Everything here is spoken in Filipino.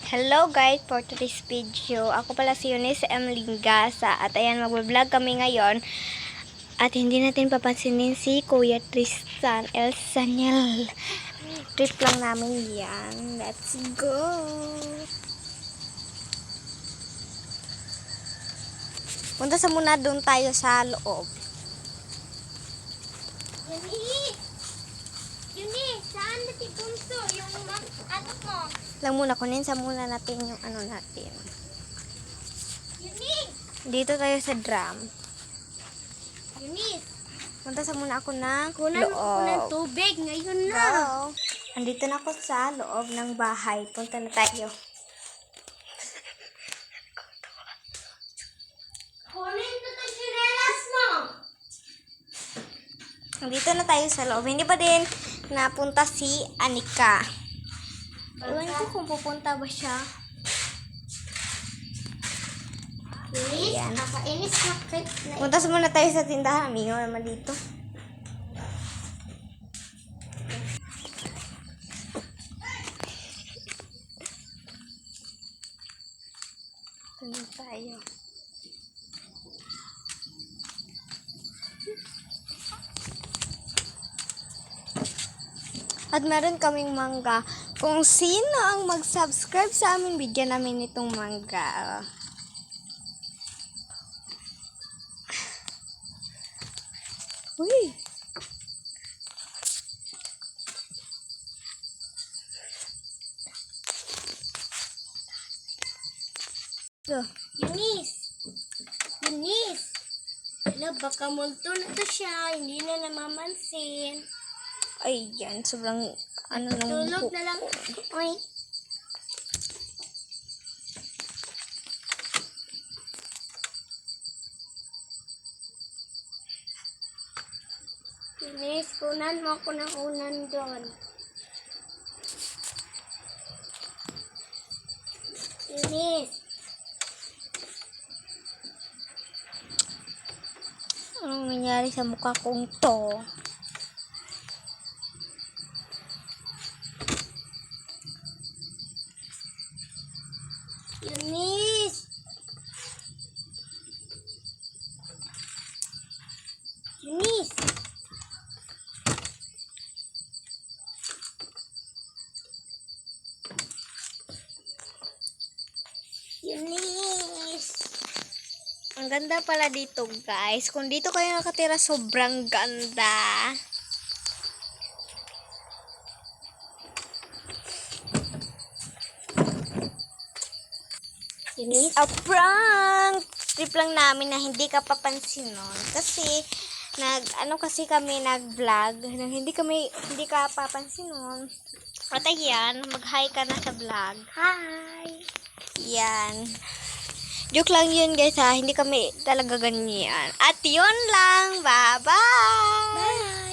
Hello guys, for today's video, ako pala si Eunice M. Lingasa at ayan, mag-vlog kami ngayon at hindi natin papansinin si Kuya Tristan El Sanyal. Trip lang namin yan. Let's go! Punta sa muna doon tayo sa loob. Yuni, saan natin punto? Yung ano mo? Lang muna, kunin sa muna natin yung ano natin. Yuni! Dito tayo sa drum. Yuni, Punta sa muna ako ng kunan mo ako ng loob. tubig. Ngayon na. Go! Andito na ako sa loob ng bahay. Punta na tayo. Kunin ko ng sinelas mo. Andito na tayo sa loob. Hindi pa din napunta si Anika. Ewan ko kung pupunta ba siya. Yuni, Ayan. nakakainis na cake na. Punta muna tayo sa tindahan. Mingaw naman dito. Ito tayo. At meron kaming mangga. Kung sino ang mag-subscribe sa amin, bigyan namin itong mangga. Uy! So, Yunis! Yunis! Ala, baka multo na to siya. Hindi na namamansin. ay yan. Sobrang ano ng Tulog buhok. na lang. Oy. Yunis, kunan mo ako ng unan doon. Yunis! Anong nangyari sa mukha kong to? Yunis! Yunis! Yunis! Ang ganda pala dito, guys. Kung dito kayo nakatira, sobrang ganda. Yunis? A prank! Trip lang namin na hindi ka papansin nun. Kasi, kasi kami nag-vlog. Hindi ka papansin nun. At ayan, mag-hi ka na sa vlog. Hi! Yan. Joke lang yun, guys, ha. Hindi kami talaga ganyan. At yun lang. Bye-bye! Bye!